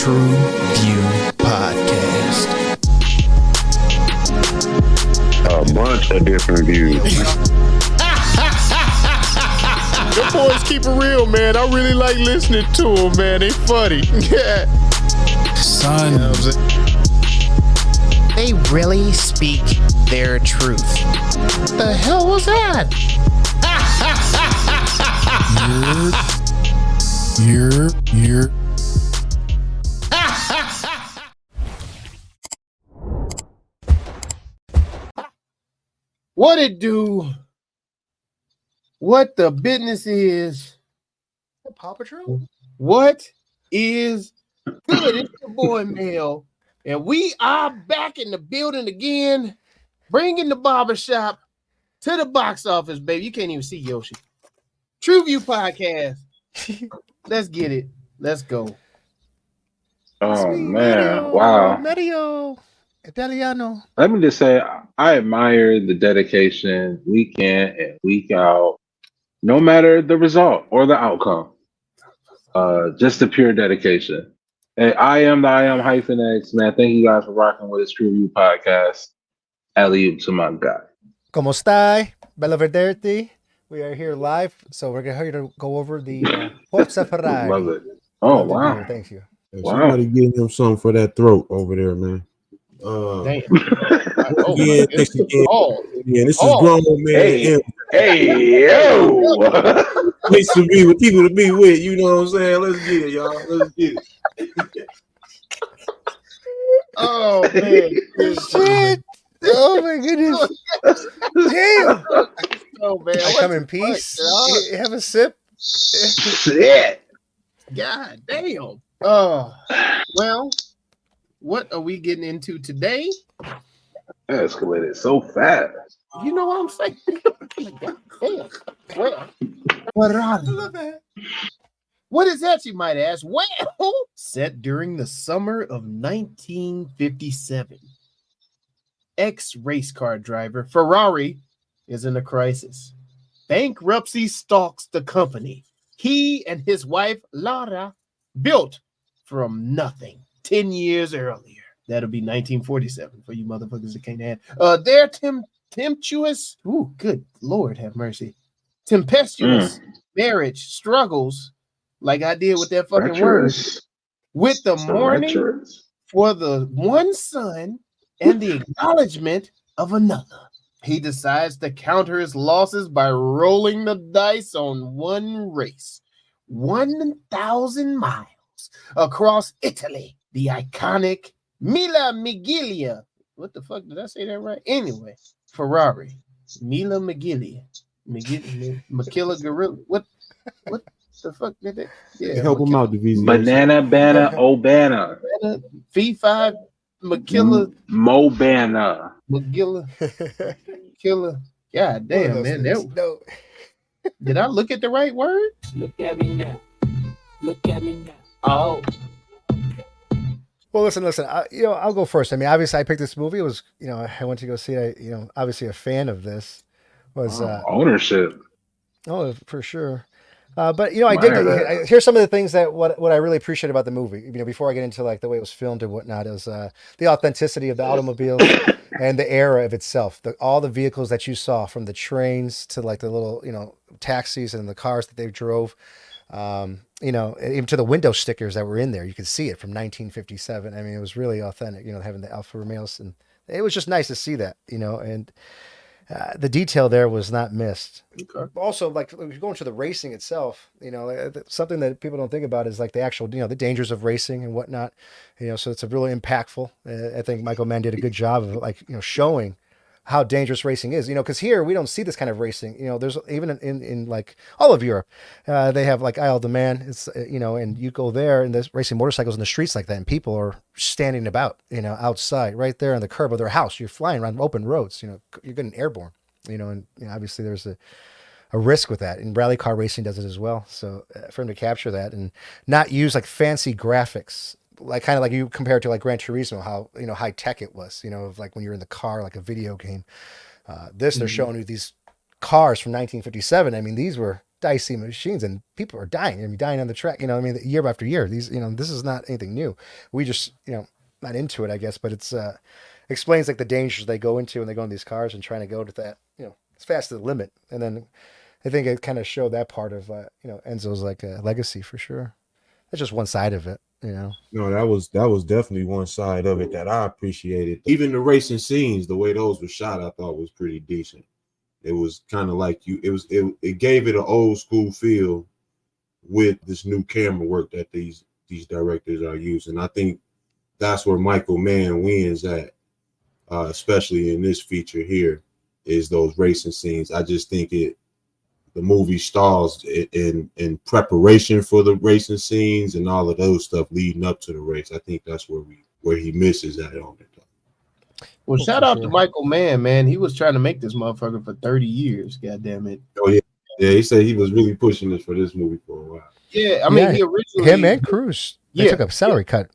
TruVue Podcast. A bunch of different views. The boys keep it real, man. I really like listening to them, man. They funny. Yeah. Son. You know what I'm saying? They really speak their truth. The hell was that? You're. What it do? What the business is? Paw Patrol? What is good? It's your boy Mel, and we are back in the building again, bringing the barbershop to the box office, baby. You can't even see Yoshi. TruVue Podcast. Let's get it. Let's go. Oh, Sweet man. Wow. Mario. Italiano. Let me just say, I admire the dedication week in and week out, no matter the result or the outcome. Just the pure dedication. Hey, I am -X, man. Thank you guys for rocking with this TruVue Podcast. Alley-oop to my guy. Como stai? Bello vederti. We are here live, so we're here to go over the Forza Ferrari. Love it. Oh, Love to be wow. here. Thank you. Hey, Wow. somebody getting him something for that throat over there, man. Damn. Yeah, this is grown man. Hey. Hey, yo. Place to be with people to be with. You know what I'm saying? Let's get it, y'all. Let's get it. Oh man. Shit. Oh my goodness. Damn. Oh man. I come in peace. Have a sip. Shit. God damn. Well, what are we getting into today? That escalated so fast. You know what I'm saying? God damn. Well, Ferrari. What is that, you might ask? Well, set during the summer of 1957. Ex-racecar driver Ferrari is in a crisis. Bankruptcy stalks the company he and his wife Lara built from nothing 10 years earlier. That'll be 1947 for you motherfuckers that can't add. Their tempestuous, good Lord have mercy, tempestuous marriage struggles, like I did with that fucking word, with the mourning for the one son and the acknowledgement of another. He decides to counter his losses by rolling the dice on one race, 1,000 miles across Italy. The iconic Mille Miglia. What the fuck, did I say that right? Anyway, Ferrari, Mille Miglia, Makilla Gorilla. What the fuck did that? Yeah, Help him out, Division. Banana, Banna, Obana. V5, Makilla, Mobana. Magilla, Killer. God damn, man. No. Did I look at the right word? Look at me now. Look at me now. Oh. Well, listen. I'll go first. I mean, obviously, I picked this movie. It was, I went to go see it. Obviously, a fan of this was Ownership. Oh, for sure. But I did. Here's some of the things that what I really appreciate about the movie. Before I get into like the way it was filmed and whatnot, is the authenticity of the automobiles and the era of itself. All the vehicles that you saw, from the trains to like the little taxis and the cars that they drove. Even to the window stickers that were in there, you could see it from 1957. I mean, it was really authentic. Having the Alfa Romeos, and it was just nice to see that. And the detail there was not missed. Okay. Also, like going to the racing itself, something that people don't think about is like the actual, the dangers of racing and whatnot. So it's a really impactful. I think Michael Mann did a good job of like showing how dangerous racing is, because here we don't see this kind of racing. There's even in like all of Europe, they have like Isle de Man. It's and you go there and there's racing motorcycles in the streets like that, and people are standing about, outside right there on the curb of their house. You're flying around open roads. You're getting airborne. And obviously there's a risk with that, and rally car racing does it as well. So for him to capture that and not use like fancy graphics, like kind of like you compare it to like Gran Turismo, how high tech it was, of like when you're in the car, like a video game. They're showing you these cars from 1957. I mean, these were dicey machines, and people are dying. I mean, dying on the track. You know, I mean, year after year. These, you know, this is not anything new. We just, you know, not into it, I guess. But it's explains like the dangers they go into when they go in these cars and trying to go to that, you know, as fast as the limit. And then I think it kind of showed that part of, you know, Enzo's like legacy for sure. That's just one side of it, you know. No, that was definitely one side of it that I appreciated. Even the racing scenes, the way those were shot, I thought was pretty decent. It was kind of like it gave it an old school feel with this new camera work that these directors are using. I think that's where Michael Mann wins at, especially in this feature here, is those racing scenes. I just think the movie stalls in preparation for the racing scenes and all of those stuff leading up to the race. I think that's where he misses that on it. Well, shout out to Michael Mann, man. He was trying to make this motherfucker for 30 years. God damn it. Oh yeah, yeah. He said he was really pushing this for this movie for a while. Yeah, I mean, he originally him and Cruz. They took a salary cut.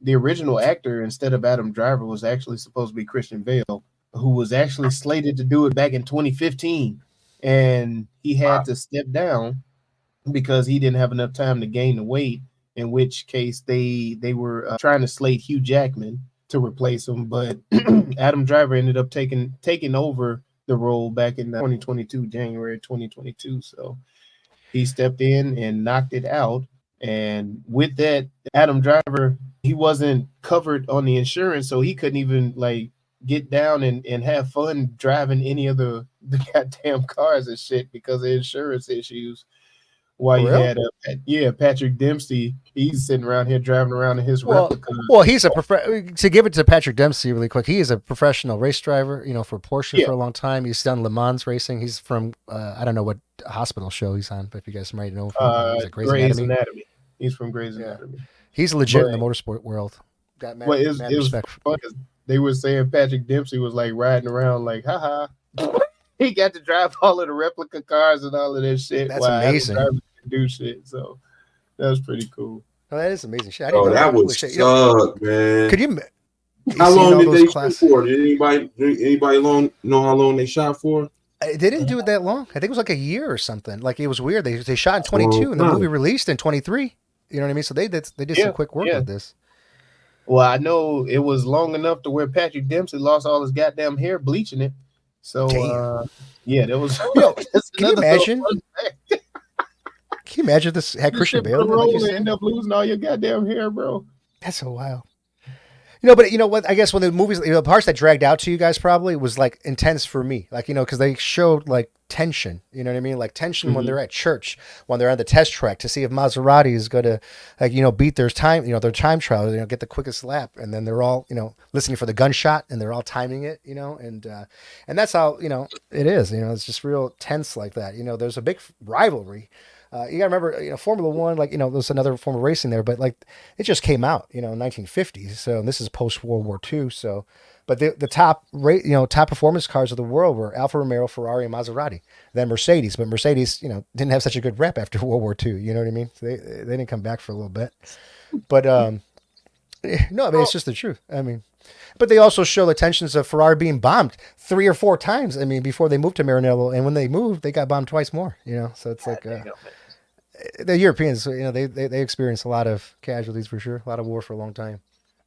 The original actor, instead of Adam Driver, was actually supposed to be Christian Bale, who was actually slated to do it back in 2015. And he had to step down because he didn't have enough time to gain the weight, in which case they were trying to slate Hugh Jackman to replace him. But Adam Driver ended up taking over the role back in January 2022. So he stepped in and knocked it out. And with that, Adam Driver, he wasn't covered on the insurance, so he couldn't even like get down and have fun driving any of the goddamn cars and shit because of insurance issues. While you had Patrick Dempsey, he's sitting around here driving around in his replica. Well, he's to give it to Patrick Dempsey really quick. He is a professional race driver, you know, for Porsche for a long time. He's done Le Mans racing. He's from I don't know what hospital show he's on, but if you guys might know him, Grey's Anatomy. He's from Grey's Anatomy. He's legit in the motorsport world. Got mad, it was fun. They were saying Patrick Dempsey was like riding around like, haha. He got to drive all of the replica cars and all of that shit. That's amazing. Do shit. So that was pretty cool. Oh, that is amazing shit. That was suck, man. Could you? How long did they shoot for? Did anybody know how long they shot for? They didn't do it that long. I think it was like a year or something. Like it was weird. They shot in 22 and the movie released in 23. You know what I mean? So they did some quick work with this. Well, I know it was long enough to where Patrick Dempsey lost all his goddamn hair bleaching it. So, that was. Can you imagine? Can you imagine this had Christian Bale? You end up losing all your goddamn hair, bro. That's so wild. You know, but you know what? I guess when the movies, you know, the parts that dragged out to you guys probably was like intense for me. Like, you know, because they showed like tension. You know what I mean? Like tension when they're at church, when they're on the test track to see if Maserati is going to, like, you know, beat their time, you know, their time trial, you know, get the quickest lap. And then they're all, you know, listening for the gunshot and they're all timing it, you know, and that's how, you know, it is. You know, it's just real tense like that. You know, there's a big rivalry. You gotta remember, you know, Formula One, like, you know, there's another form of racing there, but like it just came out, you know, in 1950s. So this is post World War II. So, but the top rate, you know, top performance cars of the world were Alfa Romeo, Ferrari, and Maserati. Then Mercedes, but Mercedes, you know, didn't have such a good rep after World War II. You know what I mean? So they didn't come back for a little bit. But no, I mean, it's just the truth. I mean, but they also show the tensions of Ferrari being bombed 3 or 4 times. I mean, before they moved to Maranello, and when they moved, they got bombed twice more. You know, so it's like. The Europeans, you know, they experienced a lot of casualties for sure, a lot of war for a long time.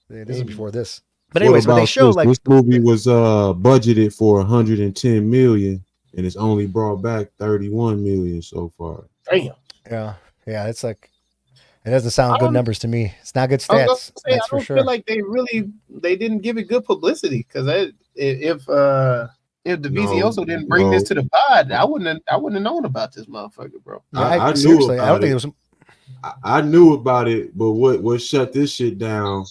This is before this. But anyways, when they show like this movie was budgeted for 110 million and it's only brought back 31 million so far. Damn. Yeah, it's like it doesn't sound good numbers to me. It's not good stats. I don't feel like they didn't give it good publicity because if Davizioso didn't bring this to the pod, I wouldn't have known about this motherfucker, bro. I knew about I don't think it was. I knew about it, but what shut this shit down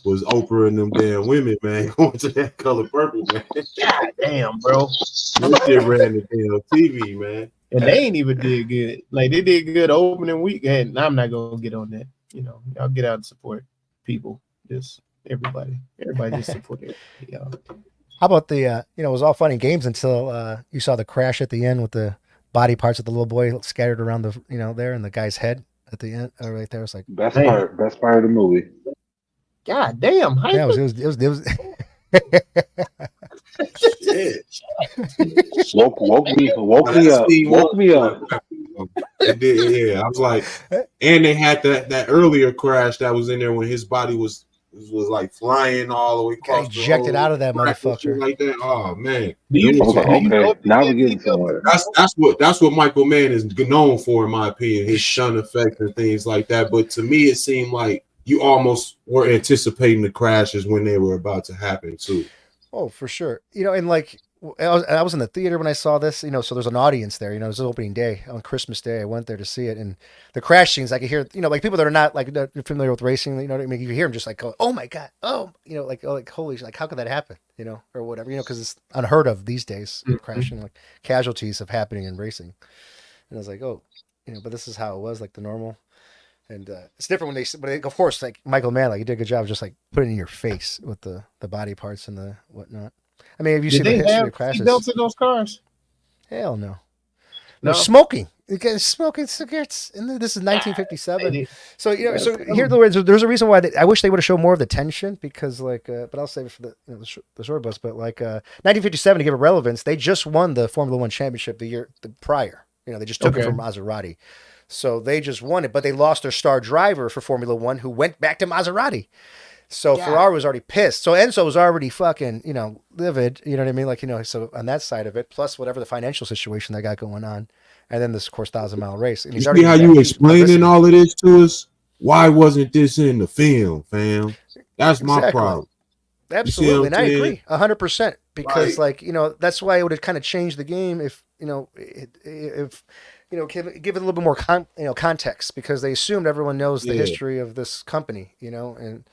was Oprah and them damn women, man, going to that Color Purple, man. God damn, bro. This shit ran the damn TV, man. And they ain't even did good. Like they did good opening weekend. I'm not gonna get on that. You know, y'all get out and support people. Just everybody just support it. Y'all. How about the, you know, it was all fun and games until you saw the crash at the end with the body parts of the little boy scattered around the, you know, there and the guy's head at the end. Right there. It's like best part of the movie. God damn. Yeah, it was woke me up. It did, yeah. I was like, and they had that earlier crash that was in there when his body was like flying all the way Got across the ejected out of that track and shit motherfucker. like that. Oh man, Do you, it was Okay, do you know okay. if he Now did we're getting anything else? somewhere. that's what Michael Mann is known for, in my opinion, his stun effect and things like that. But to me, it seemed like you almost were anticipating the crashes when they were about to happen too. Oh, for sure. And like I was in the theater when I saw this, so there's an audience there, it was opening day on Christmas Day. I went there to see it, and the crash scenes, I could hear, like people that are not like familiar with racing, you know what I mean? You hear them just like go, oh my God. Oh, like holy, like how could that happen? Or whatever, because it's unheard of these days, crashing, like casualties of happening in racing. And I was like, oh, but this is how it was, like the normal. And it's different when they, of course, like Michael Mann, like he did a good job of just like putting it in your face with the body parts and the whatnot. I mean, have you seen the history of crashes? Belts in those cars? Hell no. No. They're smoking. You guys smoking cigarettes. And this is 1957. So there's a reason why I wish they would have shown more of the tension, because but I'll save it for the short bus. But 1957, to give it relevance, they just won the Formula One championship the year prior. They just took it from Maserati. So they just won it, but they lost their star driver for Formula One, who went back to Maserati. So Ferrari was already pissed. So Enzo was already fucking, livid. You know what I mean? Like, so on that side of it, plus whatever the financial situation they got going on. And then this, of course, 1,000-mile race. And you see how you explaining all of this to us? Why wasn't this in the film, fam? That's my problem. Absolutely. And I agree 100%, because that's why it would have kind of changed the game if give it a little bit more context, because they assumed everyone knows the history of this company, and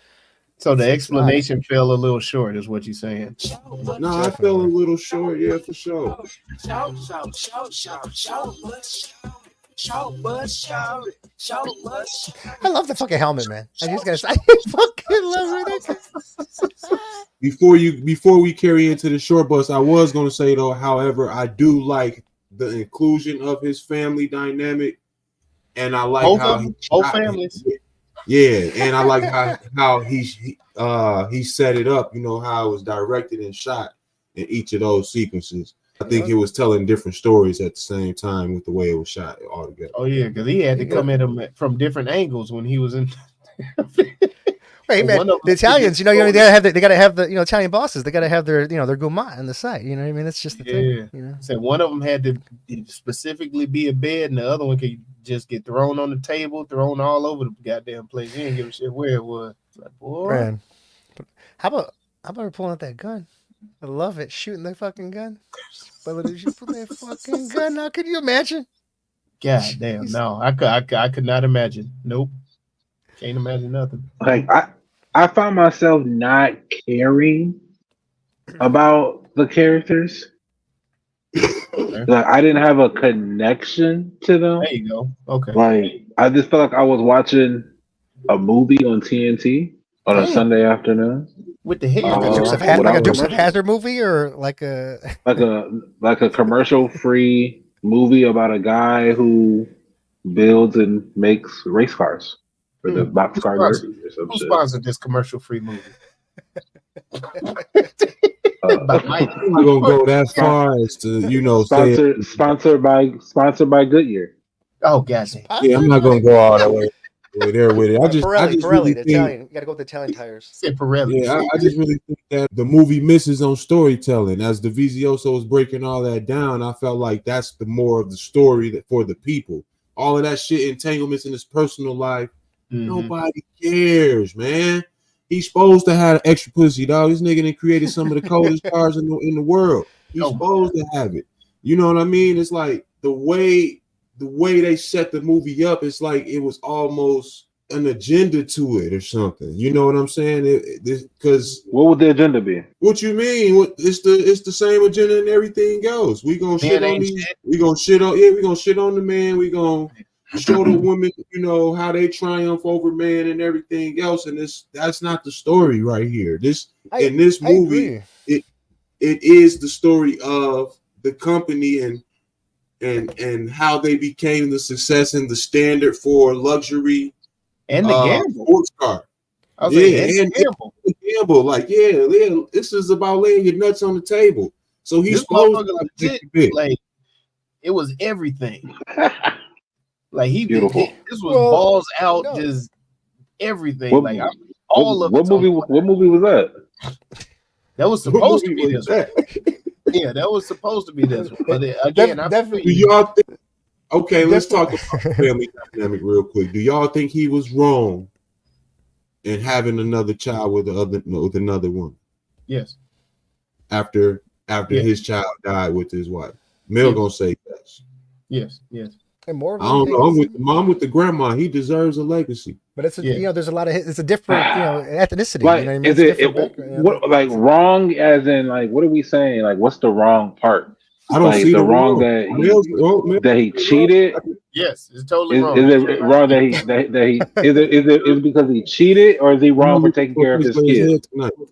so the explanation fell a little short, is what you're saying. No, I fell a little short, yeah, for sure. I love the fucking helmet, man. I fucking love it. Before we carry into the short bus, I was going to say though, however, I do like the inclusion of his family dynamic, and I like both families. Yeah, and I like how he set it up. How it was directed and shot in each of those sequences. I think it was telling different stories at the same time with the way it was shot all together. Oh yeah, because he had to come at him from different angles when he was in. Right, man. The Italians, they gotta have the Italian bosses. They gotta have their their gourmet on the side. You know what I mean? That's just the thing. So one of them had to specifically be a bed, and the other one could just get thrown on the table, thrown all over the goddamn place. You didn't give a shit where it was. It's like, boy, man. How about her pulling out that gun? I love it. Shooting the fucking gun. But did you put that fucking gun out? Could you imagine? God damn, no. I could not imagine. Nope. Can't imagine nothing. Like I found myself not caring about the characters. Like I didn't have a connection to them. There you go. Okay. Like I just felt like I was watching a movie on TNT on a Sunday afternoon. With the hit, like a Dukes of Hazzard movie, or like a commercial free movie about a guy who builds and makes race cars for the boxcar derby or some shit. Who sponsored this commercial free movie? I'm not gonna go that far as to sponsored by Goodyear. Oh god, yeah, I'm not gonna go all that way there with it. I just Pirelli, really the Italian. You gotta go with the Italian tires. Say Pirelli. Yeah, I just really think that the movie misses on storytelling. As the Vizioso was breaking all that down, I felt like that's the more of the story that for the people. All of that shit, entanglements in his personal life, nobody cares, man. He's supposed to have extra pussy, dog. This nigga done created some of the coldest cars in the world. He's supposed to have it. You know what I mean? It's like the way they set the movie up, it's like it was almost an agenda to it or something. You know what I'm saying? Because what would the agenda be? What you mean? It's the same agenda and everything else. We gonna shit on these. We gonna shit on. Yeah, we gonna shit on the man. We gonna show the women, how they triumph over man and everything else. And that's not the story right here. In this movie, it is the story of the company and how they became the success and the standard for luxury and the gamble sports car. And gamble. Like, this is about laying your nuts on the table. So he's supposed to like it was everything. Like Beautiful. this was Well, balls out, no. just everything. What, Like all of what it's movie? on. What movie was that? That was What supposed to movie be was this one. that? Yeah, that was supposed to be this one. But again, I feel Do you. y'all think? Okay, let's talk about Definitely. family dynamic real quick. Do y'all think he was wrong in having another child with another woman Yes. after Yeah. his child died with his wife? Mel Yeah. gonna say yes. Yes. Yes. And more of I don't know. I'm anything, with the mom, with the grandma. He deserves a legacy. but it's Yeah. there's a lot of it's a different ethnicity. Like, You know what I mean? is It's a it different background. what like wrong? As in, like, what are we saying? Like, what's the wrong part? I don't Like see the the wrong wrong. that he cheated. Yes. It's totally Is wrong. it wrong that he is it because he cheated, or is he wrong for taking care of his kids?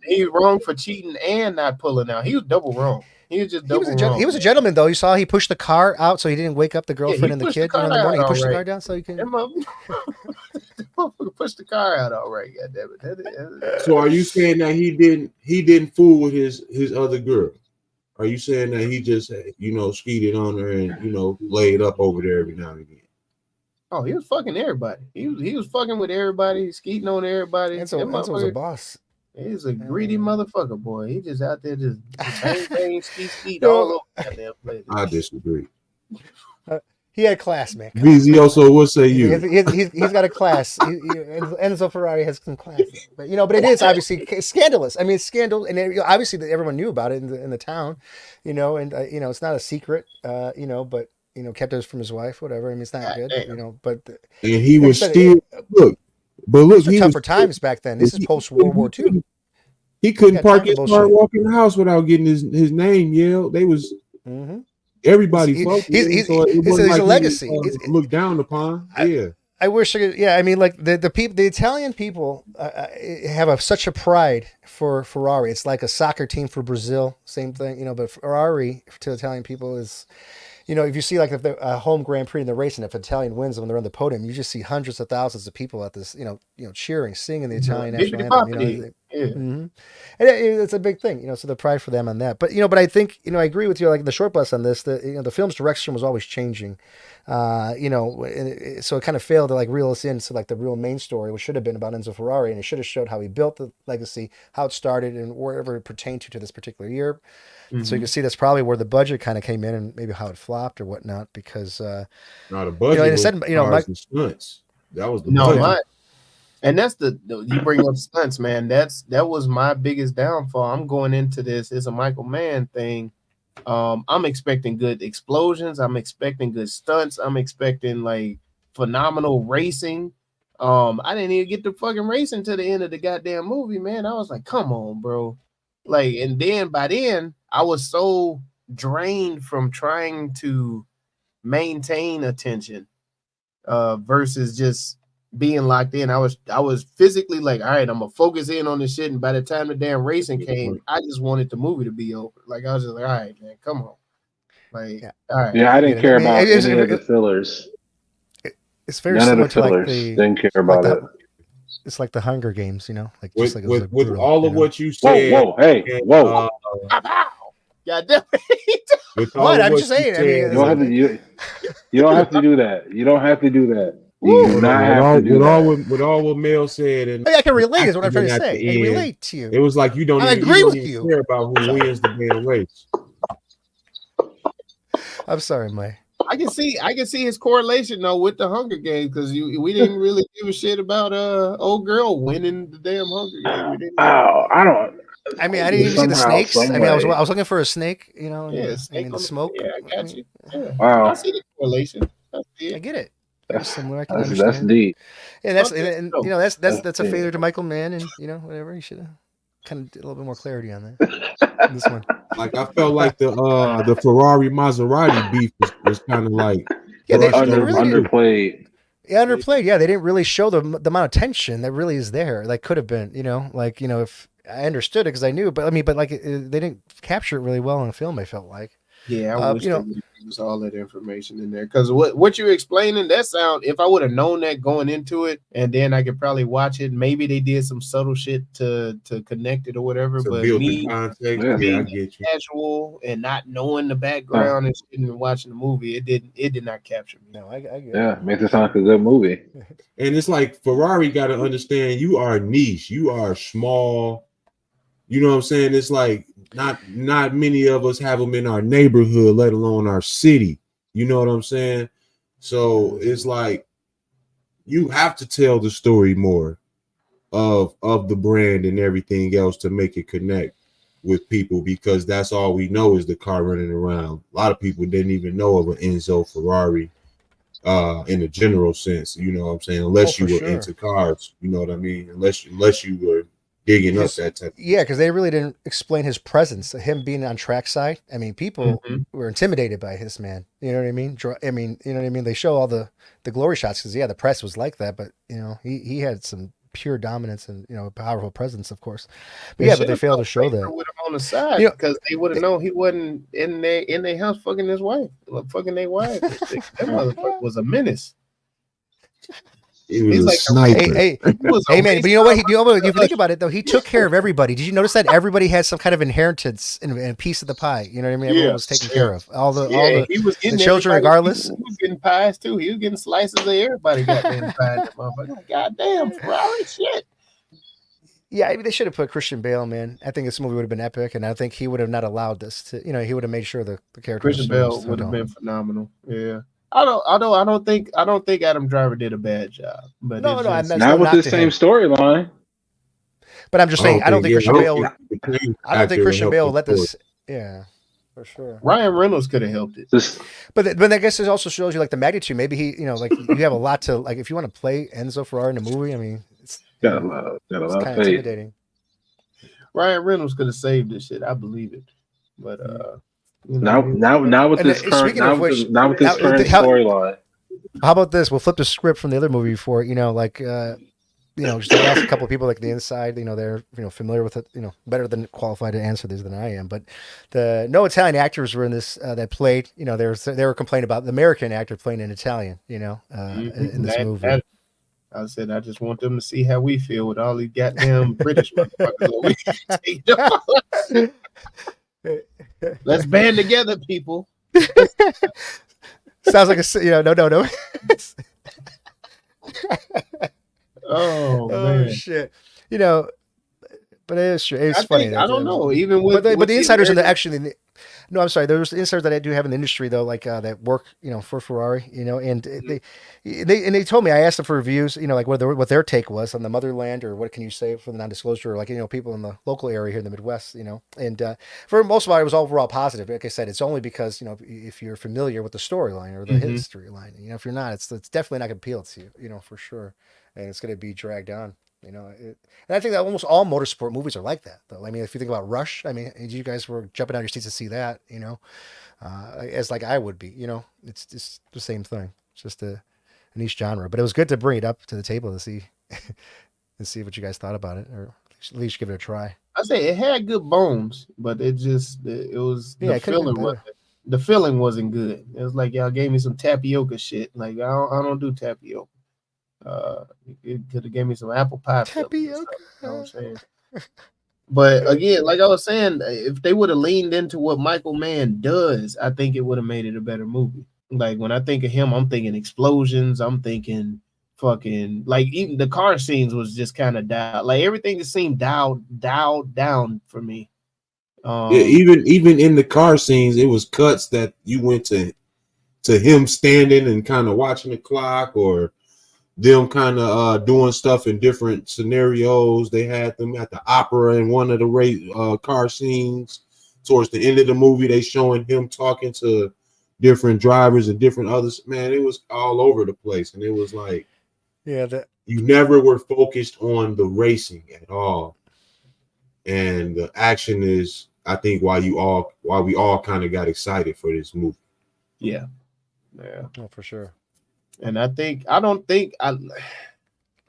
He was wrong for cheating and not pulling out. He was double wrong. He was just He was double wrong. he was a gentleman though. You saw he pushed the car out so he didn't wake up the Yeah, he girlfriend and the pushed the kid. You know, car in the morning out he pushed the alright. car down so he That can. motherfucker pushed the car out all right. Goddammit. So are you saying that he didn't fool with his other girl? Are you saying that he just skeeted on her and laid up over there every now and again? Oh, he was fucking everybody. He was fucking with everybody, skeeting on everybody. Enzo was a boss. He's a greedy motherfucker, boy. He just out there just bang, skeet No. all over goddamn place. I disagree. He had class, man. Vizioso, what say you? He's got a class. Enzo Ferrari has some class, but it is obviously scandalous. I mean, it's scandal, and obviously everyone knew about it in the town, and it's not a secret, but kept it from his wife, whatever. I mean, it's not good, but And he like I was said, still look, these are tougher times back then. This is post World War II. He couldn't Got park time his for car, bullshit. walk in the house without getting his name yelled. They was Mm-hmm. everybody fucked with him, so it wasn't he's like a legacy. he was, looked down upon. I wish I could. Yeah, I mean, like the people, the Italian people have such a pride for Ferrari. It's like a soccer team for Brazil, same thing, But Ferrari to Italian people is, if you see like a home Grand Prix in the race, and if Italian wins when they're on the podium, you just see hundreds of thousands of people at this, cheering, singing the Italian national anthem. Yeah. Mm-hmm. And it's a big thing, so the pride for them on that. But but I think I agree with you. Like the short bus on this, the film's direction was always changing. So it kind of failed to like reel us into like the real main story, which should have been about Enzo Ferrari, and it should have showed how he built the legacy, how it started, and wherever it pertained to this particular year. Mm-hmm. So you can see that's probably where the budget kind of came in, and maybe how it flopped or whatnot. Because Now the budget was cars and stunts. That was the budget. And that's you bring up stunts, man. That was my biggest downfall. I'm going into this. It's a Michael Mann thing. I'm expecting good explosions. I'm expecting good stunts. I'm expecting like phenomenal racing. I didn't even get the fucking racing to the end of the goddamn movie, man. I was like, come on, bro. Like, and then by then I was so drained from trying to maintain attention versus just being locked in. I was physically like, all right, I'm gonna focus in on this shit. And by the time the damn racing came, I just wanted the movie to be over. Like I was just like, all right, man, come on. Like, all right. Yeah, I didn't care about any of the fillers. It's very None similar of the fillers. To like didn't care about it. It's like the Hunger Games, like with, just like with brutal, all of what you said. Whoa, hey, whoa. God damn it. What? I'm just saying. I mean, you don't have to do that. You don't have to do that. You do not have to do that. With all what Mel said, and I can relate. Is what I'm trying to say. I can relate to you. It was like you don't. I agree with you. Care about who wins the damn race. I'm sorry, Mike. I can see his correlation though with the Hunger Games because we didn't really give a shit about old girl winning the damn Hunger Games. I don't. I mean, I didn't even see the snakes. I mean, I was looking for a snake. Yeah, snake the smoke. Yeah, I got you. Yeah. Wow. I see the correlation. I get it. Very similar. I can That's understand. deep. And that's a failure to Michael Mann, and whatever. You should have kind of did a little bit more clarity on that. This one. Like I felt like the Ferrari Maserati beef was kind of like they really underplayed. Yeah, underplayed. Yeah, they didn't really show the amount of tension that really is there. Like could have been, if I understood it because I knew, but I mean, they didn't capture it really well in the film. I felt like. Yeah, I wish You they know, would have used all that information in there. Because what you're explaining, that sound, if I would have known that going into it, and then I could probably watch it, maybe they did some subtle shit to connect it or whatever. To But build the me context. Yeah. Yeah, I being get you. casual and not knowing the Yeah. background and shit and watching the movie, it did not capture me. no, I get Yeah. it. Makes it sound like a good movie. And it's like Ferrari got to understand you are niche, you are small. You know what I'm saying? It's like not many of us have them in our neighborhood, let alone our city. You know what I'm saying? So it's like you have to tell the story more of the brand and everything else to make it connect with people, because that's all we know is the car running around. A lot of people didn't even know of an Enzo Ferrari in a general sense, you know what I'm saying, unless for you were sure. into cars, you know what I mean, unless you were digging up that type of Yeah, because they really didn't explain his presence, him being on trackside. I mean, people were intimidated by his man. You know what I mean? I mean, you know what I mean? They show all the glory shots because, yeah, the press was like that, but, you know, he had some pure dominance and, you know, a powerful presence, of course. But yeah, but they failed to show that. With him on the side, You know, because they would have known he wasn't in their house fucking his wife, fucking their wife. That motherfucker was a menace. It was He's a like, sniper. He was a Hey man, but you know what? If you race think about it, though, he took care of everybody. Did you notice that everybody had some kind of inheritance and a piece of the pie? You know what I mean? Everyone was taken care of. All the he was getting children, everybody- regardless. He was getting pies too. He was getting slices of everybody. Goddamn pie. That motherfucker. Like, goddamn Ferrari shit. Yeah, I mean, they should have put Christian Bale, man. I think this movie would have been epic, and I think he would have not allowed this to. You know, he would have made sure the character. Christian Bale would have been phenomenal. Yeah. I don't think Adam Driver did a bad job. But No, it's just, Not with the same storyline. But I'm just saying, I don't think Christian Bale. I don't think Christian Bale let this. Yeah, for sure. Ryan Reynolds could have helped it. But I guess it also shows you like the magnitude. Maybe he, you know, like you have a lot to like. If you want to play Enzo Ferrari in a movie, I mean, it's got a lot of kind of faith. intimidating. Ryan Reynolds could have saved this shit. I believe it. But you know, now with this current storyline. How about this? We'll flip the script from the other movie for, you know, like, you know, just ask a couple of people like the inside, you know, they're, you know, familiar with it, you know, better than qualified to answer these than I am. But no Italian actors were in this that played, you know, they were complaining about the American actor playing an Italian, you know, in this movie. I said, I just want them to see how we feel with all these goddamn British motherfuckers. Let's band together, people. Sounds like a, you know, no. Oh man, shit. You know, but it is true. It's funny. I don't know. Even with but the insiders in the actually. No, I'm sorry. There's insiders that I do have in the industry though, like that work, you know, for Ferrari, you know, and they told me, I asked them for reviews, you know, like what their take was on the motherland, or what can you say for the non-disclosure, or like, you know, people in the local area here in the Midwest, you know, and for most of it was overall positive. Like I said, it's only because, you know, if you're familiar with the storyline or the history line, you know, if you're not, it's definitely not going to appeal to you, you know, for sure, and it's going to be dragged on. You know, and I think that almost all motorsport movies are like that, though. I mean, if you think about Rush, I mean, you guys were jumping out your seats to see that, you know, as like I would be, you know, it's just the same thing. It's just a niche genre, but it was good to bring it up to the table to see and see what you guys thought about it, or at least give it a try. I say it had good bones, but it was the feeling wasn't good. It was like y'all gave me some tapioca shit. Like I don't do tapioca. It could have gave me some apple pie. Tapioca. You know what I'm saying? But again, like I was saying, if they would have leaned into what Michael Mann does, I think it would have made it a better movie. Like when I think of him, I'm thinking explosions. I'm thinking fucking, like, even the car scenes was just kind of dialed. Like everything just seemed dialed down for me. Yeah, even in the car scenes, it was cuts that you went to him standing and kind of watching the clock, or them kind of doing stuff in different scenarios. They had them at the opera in one of the race car scenes. Towards the end of the movie, they showing him talking to different drivers and different others. Man, it was all over the place, and it was like, yeah, you never were focused on the racing at all. And the action is, I think, why we all kind of got excited for this movie. Yeah, oh, for sure. And I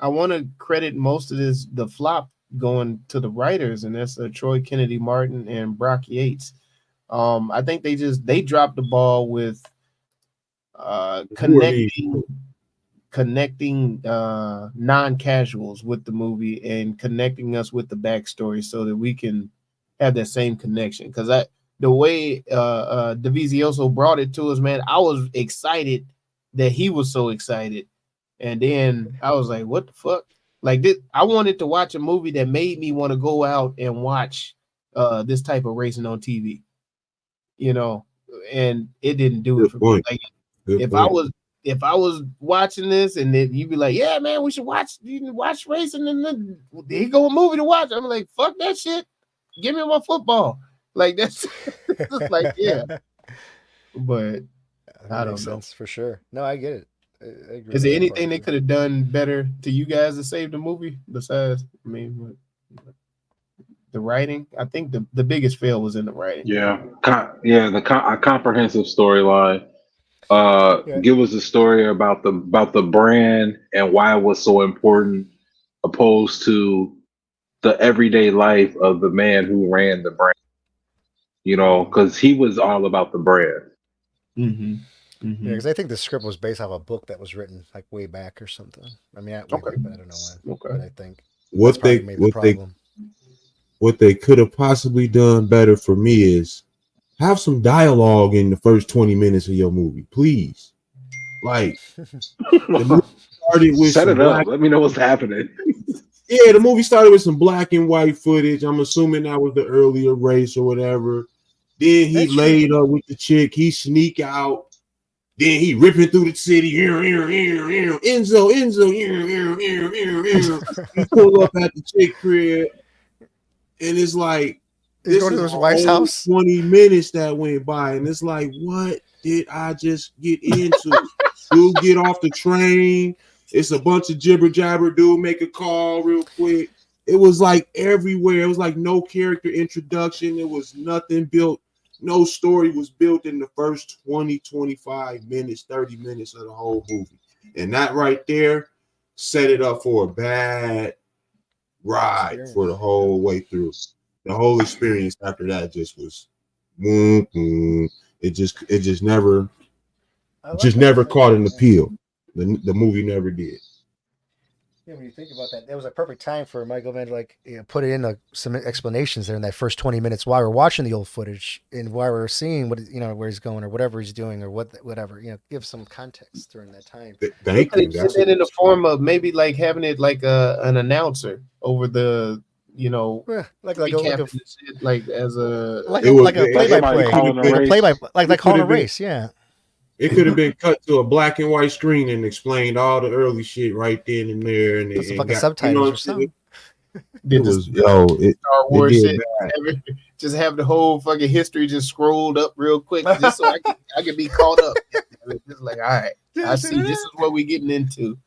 want to credit most of the flop going to the writers, and that's Troy Kennedy Martin and Brock Yates. I think they dropped the ball with Who are these? connecting non-casuals with the movie and connecting us with the backstory so that we can have that same connection. Because the way Davizioso brought it to us, man, I was excited that he was so excited, and then I was like, what the fuck? Like this, I wanted to watch a movie that made me want to go out and watch this type of racing on TV, you know, and it didn't do it Good for point. me. Like Good if point. I was watching this and then you'd be like, yeah, man, we should watch racing, and then there you go, a movie to watch. I'm like, fuck that shit. Give me my football. Like that's just like, yeah. But I That don't makes know. sense for sure. No, I get it. I agree Is with there that anything part, they too. could have done better to you guys to save the movie besides, I mean, the writing? I think the biggest fail was in the writing. Yeah, a comprehensive storyline. Yeah. Give us a story about the brand and why it was so important, opposed to the everyday life of the man who ran the brand. You know, because he was all about the brand. Mm-hmm. Yeah, Mm-hmm. because I think the script was based off a book that was written like way back or something. I mean, not way Okay. back, but I don't know when. Okay. But I think that's What probably they maybe the problem. what they could have possibly done better for me is have some dialogue in the first 20 minutes of your movie, please. Like the movie started with Set some it up. black. Let me know what's happening. Yeah, the movie started with some black and white footage. I'm assuming that was the earlier race or whatever. Then he That's true. laid up with the chick. He sneak out. Then he ripping through the city. Enzo. He pull up at the chick crib, and it's like He's this going is to a his wife's whole house. 20 minutes that went by, and it's like, what did I just get into? Dude, get off the train. It's a bunch of jibber jabber. Dude, make a call real quick. It was like everywhere. It was like no character introduction. It was nothing built. No story was built in the first 20, 25 minutes, 30 minutes of the whole movie. And that right there set it up for a bad ride for the whole way through. The whole experience after that just was it just never caught an appeal. The movie never did. Yeah, when you think about that, that was a perfect time for Michael Mann to put it in some explanations there in that first 20 minutes while we're watching the old footage and while we're seeing what where he's going or whatever he's doing or whatever, give some context during that time. Thank you. That's it in the form of maybe like having it like an announcer over the like as a play-by-play, calling a race. like calling a race, yeah. It could have been cut to a black and white screen and explained all the early shit right then and there, and Put some fucking subtitles or something. It was Star Wars shit. Just have the whole fucking history just scrolled up real quick, just so I could be caught up. Just like, all right, I see. This is what we're getting into.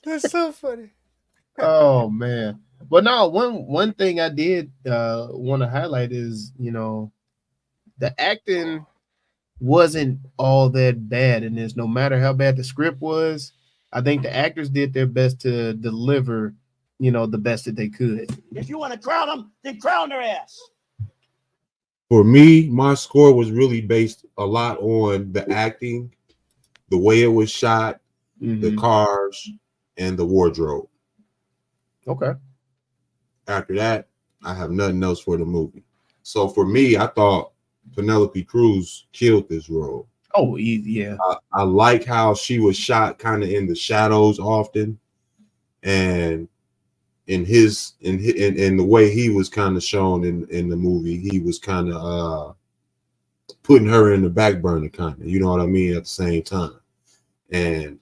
That's so funny. Oh man, but no, one thing I did want to highlight is the acting wasn't all that bad in this. No matter how bad the script was, I think the actors did their best to deliver, the best that they could. If you want to crown them, then crown their ass. For me, my score was really based a lot on the acting, the way it was shot, the cars, and the wardrobe. Okay. After that, I have nothing else for the movie. So for me, I thought Penelope Cruz killed this role. Oh, yeah. I like how she was shot kind of in the shadows often, and in the way he was kind of shown in the movie, he was kind of putting her in the back burner, kind of. You know what I mean? At the same time, and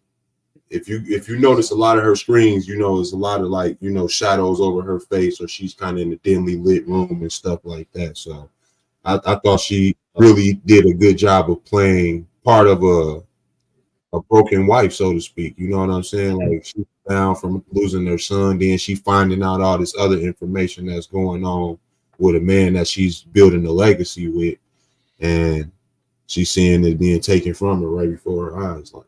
if you notice a lot of her screens, there's a lot of shadows over her face, or she's kind of in a dimly lit room and stuff like that. So I thought she really did a good job of playing part of a broken wife, so to speak. You know what I'm saying? Like, she's down from losing her son, then she finding out all this other information that's going on with a man that she's building a legacy with, and she's seeing it being taken from her right before her eyes. Like,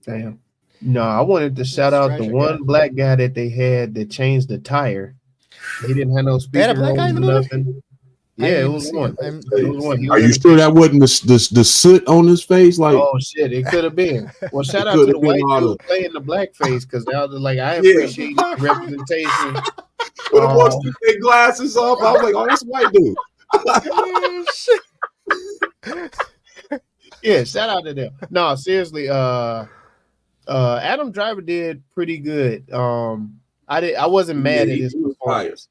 damn. No, I wanted to shout out the one black guy that they had that changed the tire. They didn't have no speaker They had a black guy in the movie? nothing. I Yeah, didn't it even was see one. it. It was one. He Are was you in the sure that wasn't the soot on his face? Like Oh shit, it could have been. Well, shout it out could to the have been white all dude the playing the blackface because I was like, I yeah. appreciate the representation. When the boys took their glasses off, I was like, "Oh, that's a white dude." Oh, shit. Yeah, shout out to them. No, seriously, Adam Driver did pretty good. I wasn't mad at his He was performance.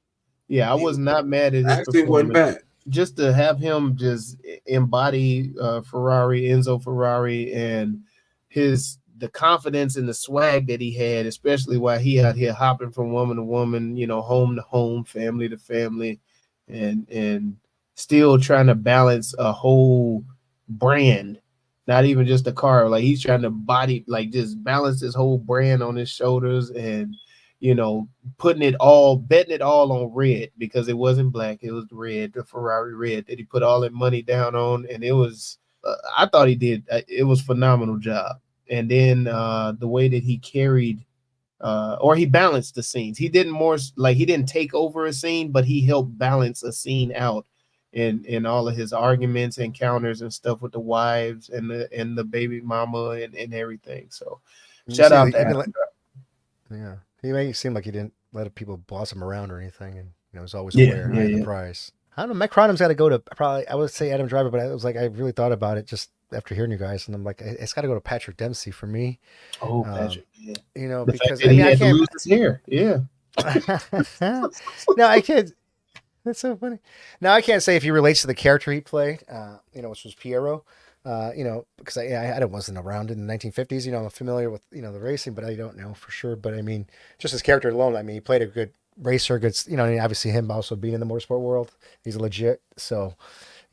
Yeah, I was not mad at his Acting wasn't performance. bad. Just to have him just embody Ferrari, Enzo Ferrari, and the confidence and the swag that he had, especially while he out here hopping from woman to woman, home to home, family to family, and still trying to balance a whole brand, not even just a car. Like he's trying to just balance his whole brand on his shoulders, and betting it all on red because it wasn't black, it was red, the Ferrari red that he put all that money down on, and it was I thought he did it was phenomenal job. And then the way that he carried or he balanced the scenes, he didn't take over a scene, but he helped balance a scene out in all of his arguments, encounters, and stuff with the wives and the baby mama and everything. So shout out to Adam. Yeah. He made it seem like he didn't let people boss him around or anything, and was always Yeah, aware yeah, of the yeah. prize. I don't know. Matt Cronum's got to go to probably. I would say Adam Driver, but I was like, I really thought about it just after hearing you guys, and I'm like, it's got to go to Patrick Dempsey for me. Oh, Patrick, yeah. The Because fact that he had to lose his hair, yeah. No, I can't. That's so funny. Now I can't say if he relates to the character he played, which was Piero. Because I wasn't around in the 1950s. I'm familiar with the racing, but I don't know for sure. But I mean, just his character alone. I mean, he played a good racer. Good. And obviously him also being in the motorsport world, he's legit. So,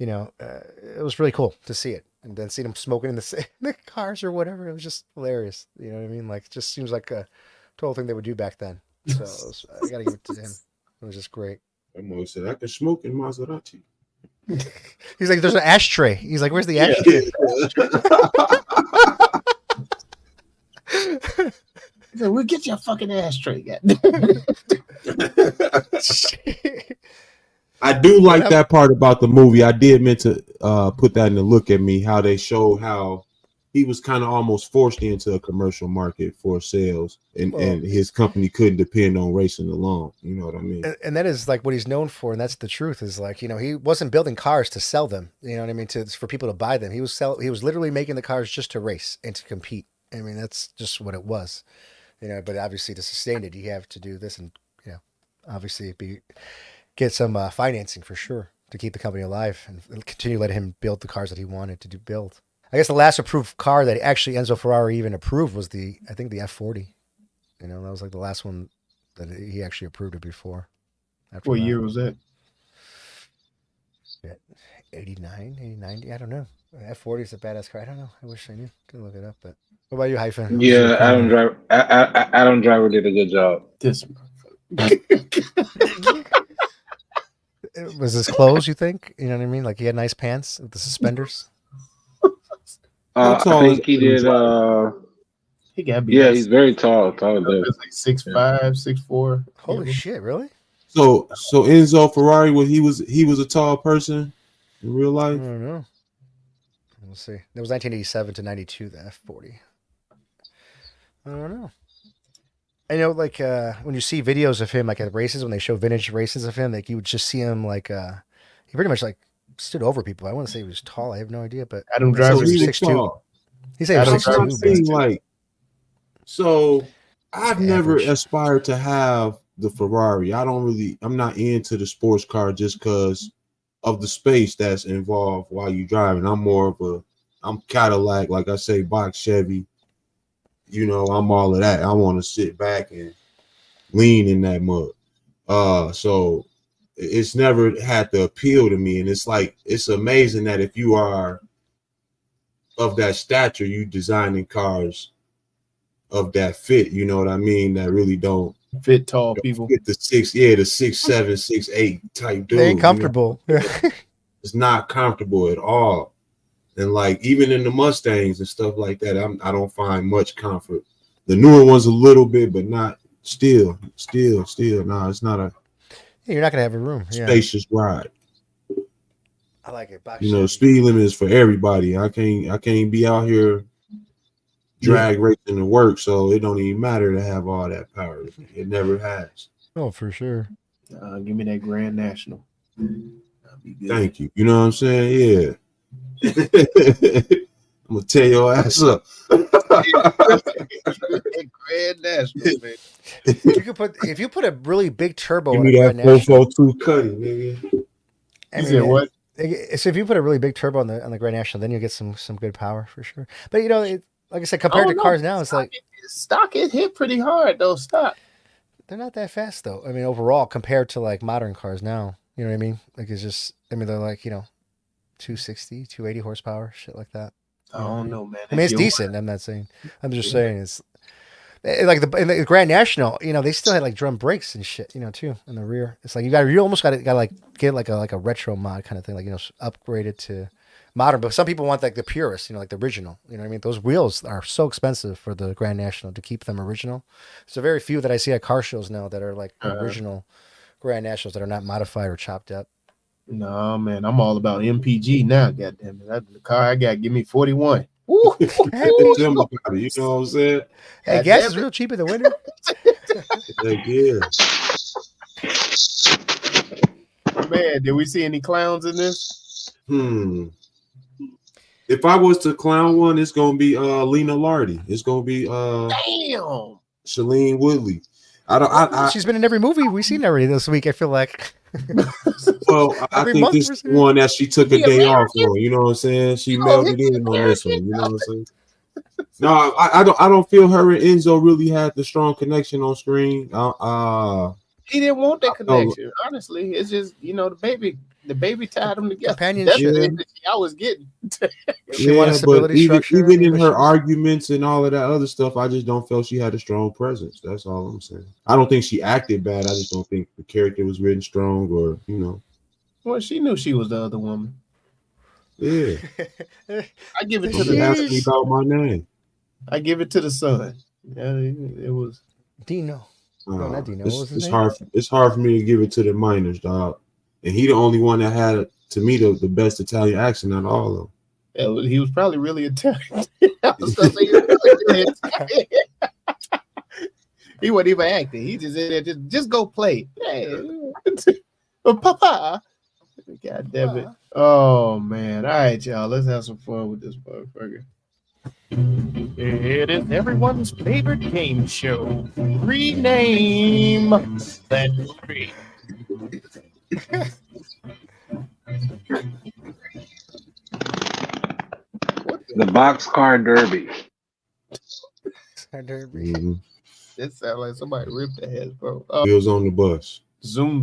it was really cool to see it, and then seeing him smoking in the cars or whatever. It was just hilarious. You know what I mean? Like, it just seems like a total thing they would do back then. So I gotta give it to him. It was just great. I'm always said I can smoke in Maserati. He's like, there's an ashtray. He's like, where's the ashtray? He's like, we'll get your fucking ashtray. I do like that part about the movie. I did meant to put that in the look at me, how they showed how he was kind of almost forced into a commercial market for sales, and his company couldn't depend on racing alone. You know what I mean? And that is like what he's known for, and that's the truth. Is like, he wasn't building cars to sell them. You know what I mean? For people to buy them. He was literally making the cars just to race and to compete. I mean, that's just what it was. But obviously to sustain it, you have to do this, and obviously get some financing for sure to keep the company alive and continue letting him build the cars that he wanted to build. I guess the last approved car that actually Enzo Ferrari even approved was the F40. That was like the last one that he actually approved it before. What year was that? Yeah, 89, 90, I don't know. F40 is a badass car. I don't know. I wish I knew. Can look it up. But what about you, Hyphen? Yeah, Adam Driver did a good job. This was his clothes, you think? You know what I mean? Like he had nice pants with the suspenders. I think he did. He got be. Yeah, he's very tall. Tall dude. It's like 6'5", 6'4". Holy shit! Really? So Enzo Ferrari, he was a tall person in real life. I don't know. We'll see. It was 1987 to 92. The F40. I don't know. I know, like when you see videos of him, like at races, when they show vintage races of him, like you would just see him like he pretty much like stood over people. I want to say he was tall. I have no idea, but Adam Driver was 6'2". He said Adam 6'2". Like, so I've never aspired to have the Ferrari. I'm not into the sports car just because of the space that's involved while you driving. I'm Cadillac, like I say, box Chevy. I'm all of that. I want to sit back and lean in that mud. So it's never had the appeal to me. And it's like, it's amazing that if you are of that stature, you designing cars of that fit, you know what I mean? That really don't fit tall people. Fit the 6'7", 6'8" type dude. They ain't comfortable. It's not comfortable at all. And like even in the Mustangs and stuff like that, I don't find much comfort. The newer ones a little bit, but not still. No, it's not a you're not gonna have a room. Spacious ride. I like it. Box You know, Chevy. speed limit is for everybody. I can't be out here drag racing to work, so it don't even matter to have all that power. It never has. Oh, for sure. Give me that Grand National. That'll be good. Thank you. You know what I'm saying? Yeah. I'm gonna tear your ass up. Grand National, man. If you put a really big turbo Give on a me Grand that National. 442 cutty, nigga. You said what? So if you put a really big turbo on the Grand National, then you'll get some good power for sure. But you know, like I said, compared to cars now, it's like stock it hit pretty hard though. Stock. they're not that fast though. I mean, overall, compared to like modern cars now, you know what I mean? Like it's just, I mean, they're like 260, 280 horsepower, shit like that. I don't know, man. I mean, it's decent. I'm not saying. I'm just saying it's like in the Grand National. You know, they still had like drum brakes and shit. You know, too in the rear. It's like you almost got to like get like a retro mod kind of thing, like upgraded to modern. But some people want like the purest, like the original. You know what I mean? Those wheels are so expensive for the Grand National to keep them original. So very few that I see at car shows now that are like original Grand Nationals that are not modified or chopped up. No, man, I'm all about MPG now. Goddamn it, the car I got, give me 41. Woo! You know what I'm saying? Hey, gas is real cheap in the winter. Like, yeah. Man, did we see any clowns in this? If I was to clown one, it's gonna be Lena Lardy. It's gonna be Damn. Shailene Woodley. She's been in every movie we've seen already this week. I feel like. Well, I think this is one that she took a day off on. You know what I'm saying? She melted in on this one. You know what I'm saying? No, I don't feel her and Enzo really had the strong connection on screen. He didn't want that connection. Honestly, it's just the baby tied them together. Companionship. That's what I was getting. She wanted stability structure. Even in her arguments and all of that other stuff, I just don't feel she had a strong presence. That's all I'm saying. I don't think she acted bad. I just don't think the character was written strong, or Well, she knew she was the other woman. Yeah. I give it to Don't the ask me about my name. I give it to the son. Yeah, it was Dino. No, not Dino. What was his it's name? It's hard for me to give it to the minors, dog. And he the only one that had, to me, the best Italian accent out of all of them. Yeah, he was probably really Italian. I was gonna say he was really Italian. He wasn't even acting. He just said, just go play. Hey. Papa. God damn it. Oh man. All right, y'all. Let's have some fun with this motherfucker. It is everyone's favorite game show. Rename that tree. The Boxcar Derby. Mm-hmm. That sounds like somebody ripped their heads, bro. Wheels on the bus. Zoom.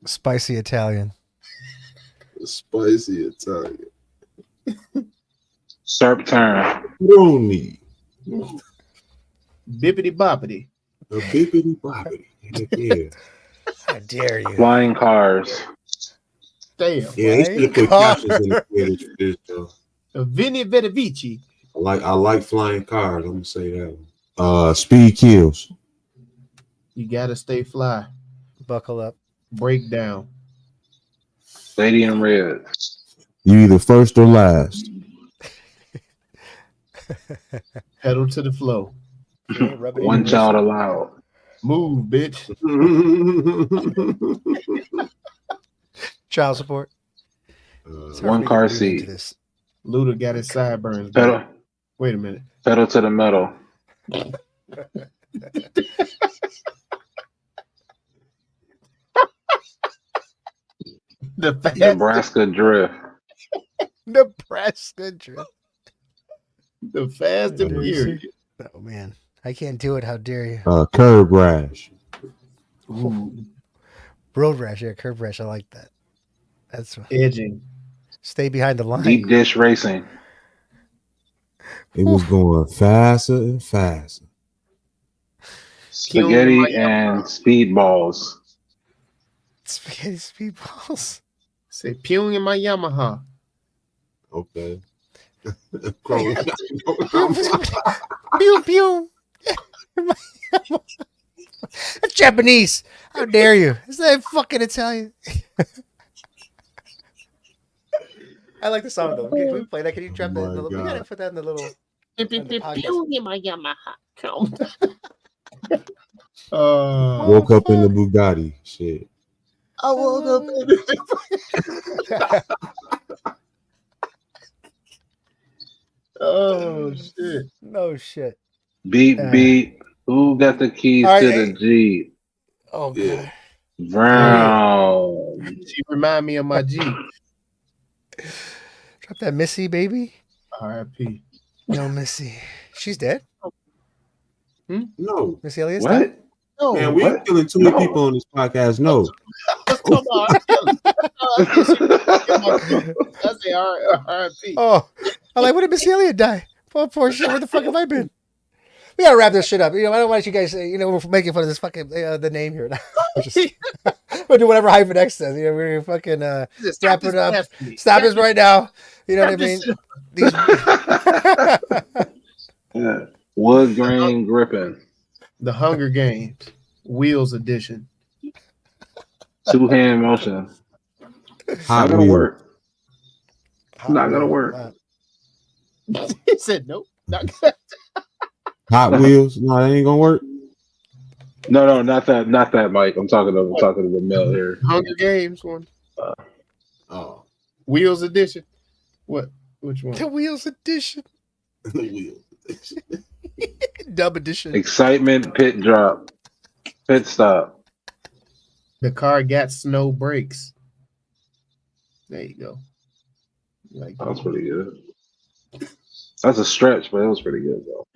Spicy Italian. Spicy Italian. Serp turn. Roni. Bippity boppity. A bippity boppity. Yeah. How dare you? Flying cars. Damn. Yeah, they should have put captions in the footage for this, though. Vinny Vitavici. I like flying cars. I'm gonna say that one. Speed kills. You gotta stay fly. Buckle up. Break down. Lady in Red. You either first or last. Pedal to the flow. One child allowed. Move, bitch. Child support. One car seat. Luda got his sideburns. Pedal. Wait a minute. Pedal to the metal. Nebraska drift. Nebraska drift. The Fast and Furious. Oh man, I can't do it. How dare you? Curb rash. Ooh. Road rash. Yeah, curb rash. I like that. That's edging. Stay behind the line. Deep dish racing. It was going faster and faster. Spaghetti and speedballs. Spaghetti speedballs. Say pew in my Yamaha. Okay. Pew pew. That's Japanese. How dare you? Is that fucking Italian? I like the song though. Can we play that? Can you drop that? Oh my We gotta God. put that in the little. My Yamaha. Woke up in the Bugatti. Shit. I woke up in the Oh shit. No shit. Beep beep. Who got the keys All right, to hey. the Jeep? Oh god. Yeah. Brown. She remind me of my G. Drop that Missy baby. R.I.P. No Missy. She's dead. No. Missy Elliott's dead. What? No, Man, we What? killing too many No. people on this podcast. No. come on. I say R.I.P. Oh, I'm like, when did Missy Elliott die? Poor shit. Where the fuck have I been? We gotta wrap this shit up. I don't want you guys, we're making fun of this fucking the name here. We'll do whatever Hyphen X says. We're fucking wrap it up. Stop this right now. You know what I mean? Yeah. Wood grain gripping. The Hunger Games Wheels Edition. Two hand motion. Hot Not gonna Wheels. work. Not gonna work. He said nope. Not good. Hot Wheels. No, that ain't gonna work. No, not that, Mike. I'm talking to the mill here. Hunger Games one. Oh. Wheels Edition. What? Which one? The Wheels Edition. The Wheels. Dub Edition. Excitement pit drop. Pit stop. The car got snow brakes. There you go. Like That was pretty good. That's a stretch, but it was pretty good though.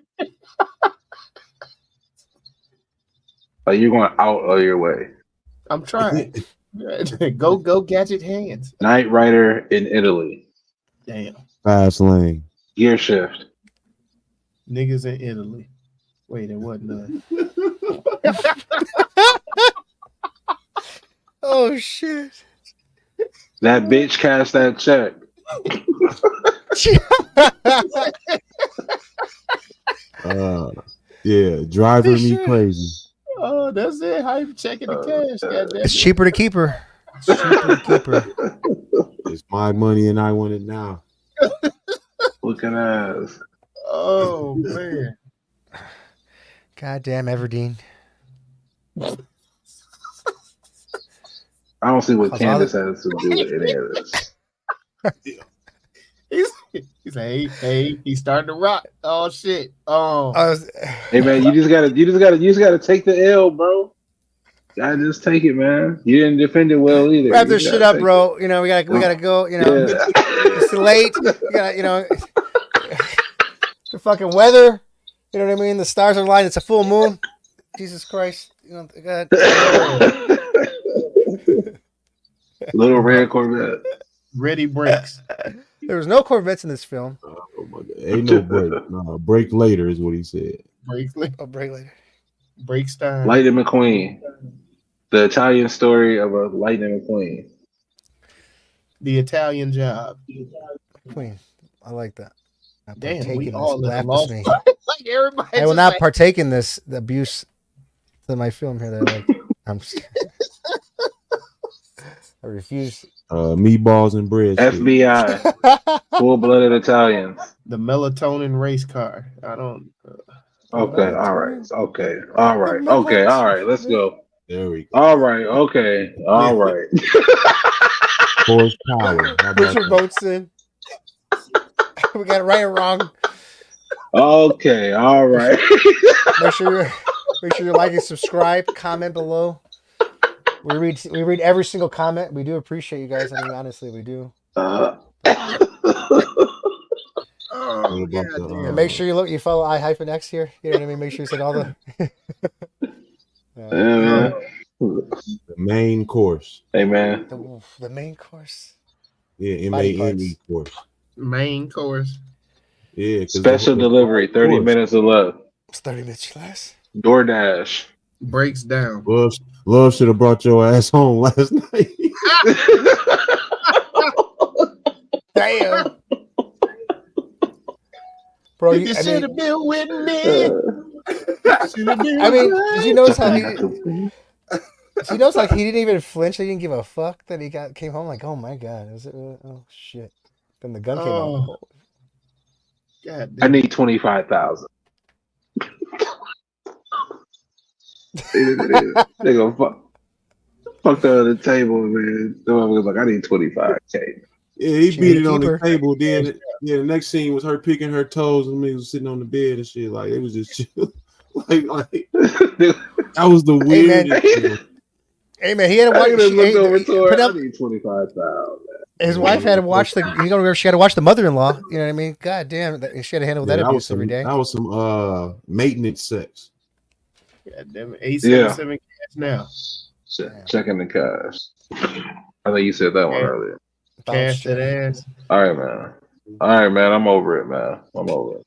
Like you're going out of your way. I'm trying. go gadget hands. Knight Rider in Italy. Damn. Fast lane. Gear shift. Niggas in Italy. Wait, it wasn't none. Oh shit. That bitch cashed that check. Yeah, driving me crazy. Oh, that's it. How you checking the cash? Goddamn. It's cheaper to keep her. It's cheaper to keep her. It's my money and I want it now. Looking ass. Oh man. Goddamn Everdeen. I don't see what Cause Candace has to do with any of this. He's like, hey, he's starting to rock. Oh shit. Oh, Hey man, you just gotta take the L, bro. Gotta just take it, man. You didn't defend it well either. wrap You this gotta shit up, take bro. We gotta go. Yeah. It's late. We gotta, the fucking weather. You know what I mean? The stars are aligned. It's a full moon. Jesus Christ. God. Little red Corvette. ready brakes. There was no Corvettes in this film. Oh my God. Ain't no break. No, break later is what he said. Brakes. I'll break later. Brakes time. Lightning McQueen. The Italian story of a Lightning McQueen. The Italian Job. Queen. I like that. Not Damn, partake we in all this at a loss. blasphemy. Like everybody. I will just not like, partake in this the abuse to my film here that I like. I'm just, I refuse. Meatballs and bread. FBI. Full-blooded Italians. the melatonin race car. I don't. Okay, all right. Okay, all right. Okay, all right. Let's go. There we go. All right. Okay. All right. Horsepower. How Put about your that? votes in. We got it right or wrong. Okay. All right. Make sure you like and subscribe. Comment below. We read every single comment. We do appreciate you guys. I mean, honestly, we do. Oh, What about God the, damn. And make sure you follow I-X here. You know what I mean? Make sure you said all the. Yeah, man. the main course? Hey, man. The main course. Yeah, Body MANE course. Main course. Yeah, 'cause Special delivery, 30 course. minutes or less. It's 30 minutes less. DoorDash. Breaks down. Love should have brought your ass home last night. Damn. Bro, You should have been with me. Shoulda been I mean, with did you notice how he didn't even flinch? He didn't give a fuck that he came home like, oh my god, oh shit, Then the gun came out. Oh, God I damn. need 25,000. They gonna fuck the other table, man. The motherfucker's like, I need 25K. Yeah, he She beat ain't it on the keeper. table. Then the next scene was her picking her toes and me was sitting on the bed and shit. Like it was just chill. like that was the Hey, man. weirdest. Hey man, he had to I watch. just looked over He to her. put I up. need 25,000. His wife had to watch the. You know, she had to watch the mother-in-w. You know what I mean? God damn, she had to handle that abuse every day. That was some maintenance sex. God damn it. 877 cash now. Checking the cash. I think you said that one earlier. Cash that ass. All right, man. I'm over it, man. I'm over it.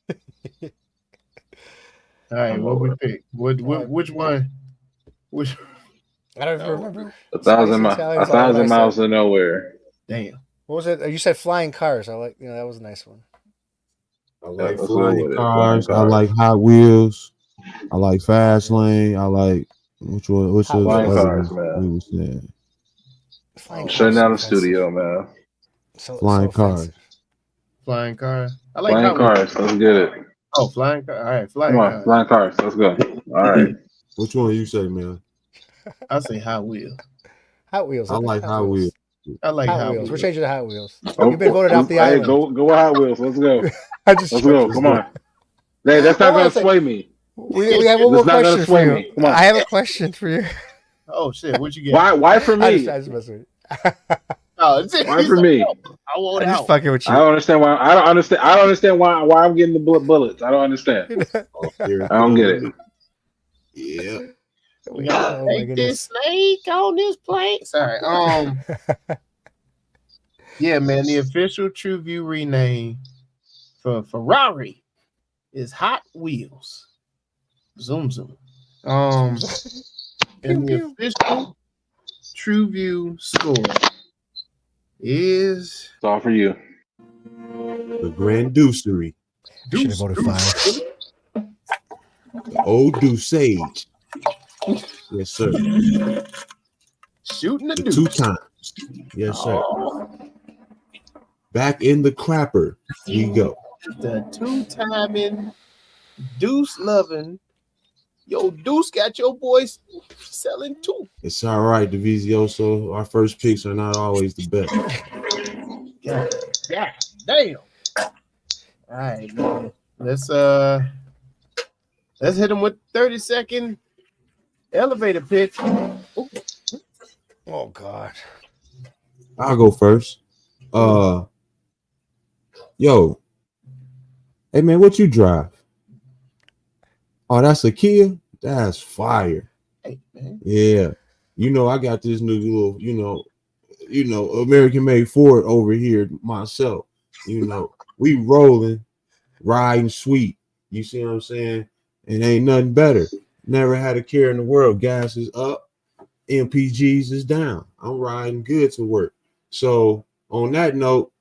All right, what we pick? Which one? Which? I don't even remember. 1,000 miles to nowhere. Damn. What was it? You said flying cars. I like. That was a nice one. I like Let's flying go with it. cars. Flying I like Hot Wheels. I like Fast Lane. I like which one? Which Hot of the Flying Wheels. other cars, ones man. we was saying? Flying Shutting cars down the so offensive. studio, man. Flying cars. offensive. Flying car. I like Flying Hot Wheels. cars. Let's get it. Oh, flying car. All right, flying Come on, car. flying cars. Let's go. All right. Which one you say, man? I say Hot Wheels. Hot Wheels. I like Hot Wheels. I like Hot Hot Wheels. Wheels. We're changing to Hot Wheels. Oh, You've been voted off the hey, island. Go with Hot Wheels. Let's go. Let's go. Come on. Hey, that's not going to sway me. We have one more That's not gonna question for sway you. me. Come on. I have a question for you. Oh shit! What you get? Why for me? I just mess with you. Why for me? I want I'm just out. fucking with you. I don't understand why. I don't understand why I'm getting the bullets. I don't understand. I don't get it. Yeah. We gotta Oh, my take goodness. this snake on this plane. Sorry. Yeah, man. The official TruVue rename for Ferrari is Hot Wheels. Zoom zoom. And the official TruVue score is It's all for you. The Grand Deucery. Should have voted 5. The old Deuce. Yes, sir. shooting the The deuce. 2 times. Yes, sir. Oh, Back in the crapper. We go. the 2-timing deuce loving. Yo, Deuce got your boys selling too. It's all right, Divizioso. Our first picks are not always the best. God damn. All right, man. Let's hit him with 30-second elevator pitch. Ooh. Oh God. I'll go first. Yo. Hey man, what you drive? Oh, that's a Kia? That's fire. Hey, man. Yeah. You know, I got this new little, you know, American made Ford over here myself. You know, we rolling, riding sweet. You see what I'm saying? And ain't nothing better. Never had a care in the world. Gas is up, MPGs is down. I'm riding good to work. So on that note,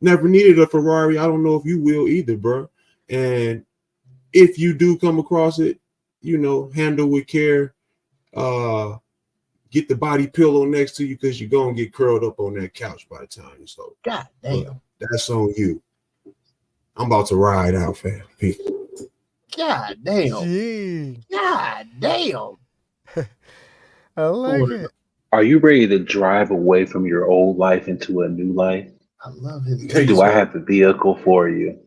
never needed a Ferrari. I don't know if you will either, bro. And if you do come across it, you know, handle with care. Get the body pillow next to you because you're gonna get curled up on that couch by the time you slow. God damn. That's on you. I'm about to ride out, fam. People. God damn. Gee. God damn. I like it. Are you ready to drive away from your old life into a new life? I love his. There you Do I go. have the vehicle for you?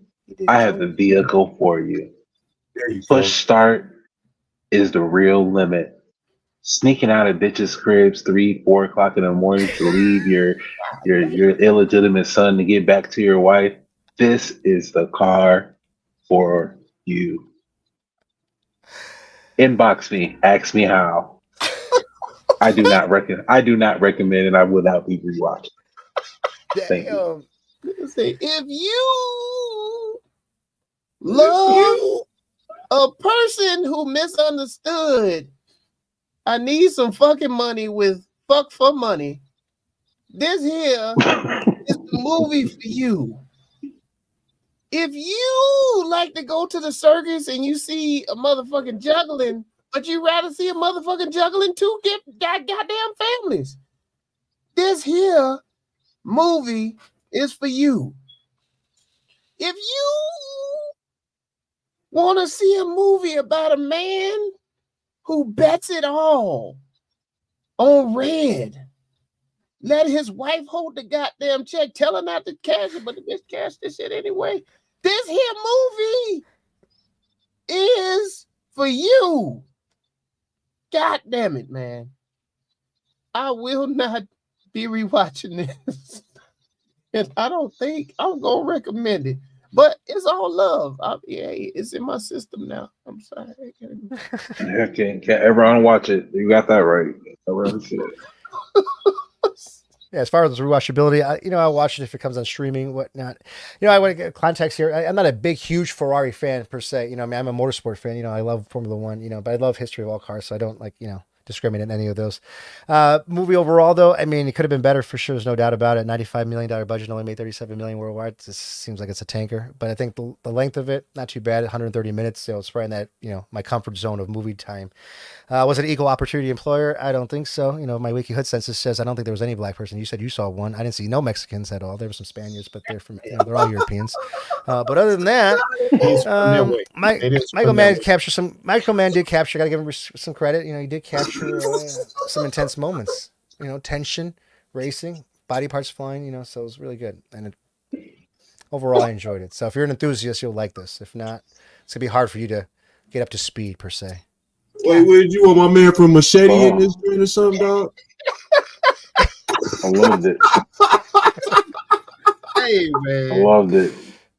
I have the vehicle for you. There you Push go. start is the real limit. Sneaking out of bitches' cribs 3-4 o'clock in the morning to leave your illegitimate son to get back to your wife. This is the car for you. Inbox me. Ask me how. I do not recommend it. I will not be rewatched. Thank you. Say, if you love a person who misunderstood, I need some fucking money with fuck for money. This here is the movie for you. If you like to go to the circus and you see a motherfucking juggling, but you rather see a motherfucking juggling two goddamn families, this here movie is for you. If you want to see a movie about a man who bets it all on red, let his wife hold the goddamn check, tell her not to cash it, but the bitch cash this shit anyway. This here movie is for you. God damn it, man. I will not be rewatching this. And I don't think I'm going to recommend it. But it's all love. It's in my system now. I'm sorry. Can't everyone watch it. You got that right. Yeah, as far as rewatchability, I'll watch it if it comes on streaming, whatnot. I want to get context here. I'm not a big, huge Ferrari fan per se. I'm a motorsport fan. I love Formula One. But I love history of all cars, so I don't discriminate in any of those. Movie overall, though, it could have been better for sure. There's no doubt about it. $95 million budget, only made $37 million worldwide. This seems like it's a tanker, but I think the length of it, not too bad. 130 minutes. So it's right in that, my comfort zone of movie time. Was it an equal opportunity employer? I don't think so. My Wiki Hood census says I don't think there was any black person. You said you saw one. I didn't see no Mexicans at all. There were some Spaniards, but they're from, they're all Europeans. But other than that, Michael Mann did capture. Got to give him some credit. He did capture some intense moments. Tension, racing, body parts flying. So it was really good. And overall, I enjoyed it. So if you're an enthusiast, you'll like this. If not, it's gonna be hard for you to get up to speed per se. Wait, did you want my man from Machete in this joint or something, dog? I loved it. Hey, man. I loved it.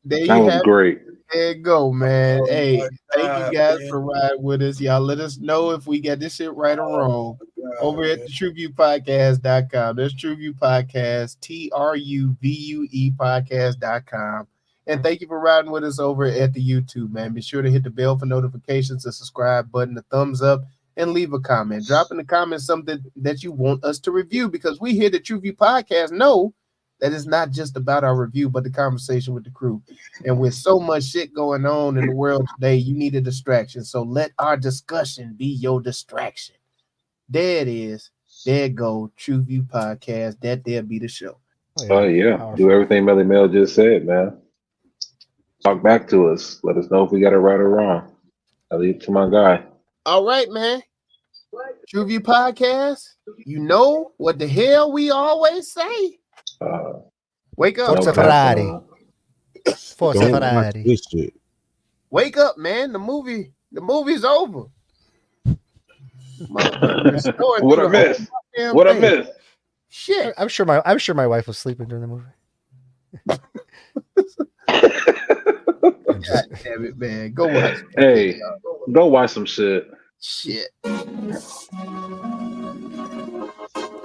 That was great. There you go, man. Hey, thank you guys for riding with us. Y'all let us know if we got this shit right or wrong over at the TruVuePodcast.com. There's TruVue Podcast, TruVue Podcast.com. And thank you for riding with us over at the YouTube, man. Be sure to hit the bell for notifications, the subscribe button, the thumbs up, and leave a comment. Drop in the comments something that you want us to review, because we here at the TruVue Podcast know that it's not just about our review, but the conversation with the crew. And with so much shit going on in the world today, you need a distraction. So let our discussion be your distraction. There it is. There it go. TruVue Podcast. There be the show. Oh, yeah. Powerful. Do everything Melly Mel just said, man. Talk back to us. Let us know if we got it right or wrong. I'll leave it to my guy. All right, man. TruVue Podcast. You know what the hell we always say. Wake up. Forza Ferrari. Forza Ferrari. Wake up, man. The movie's over. What I missed? What I missed? Shit. I'm sure my wife was sleeping during the movie. God damn it, man. Go watch. Hey, go watch some shit. Shit.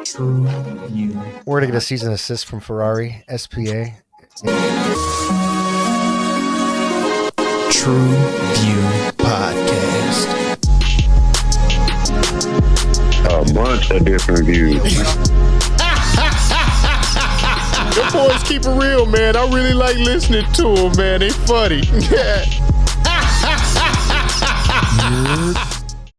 TruVue. We're gonna get a season assist from Ferrari, SPA. TruVue Podcast. A bunch of different views. Your boys keep it real, man. I really like listening to them, man. They funny.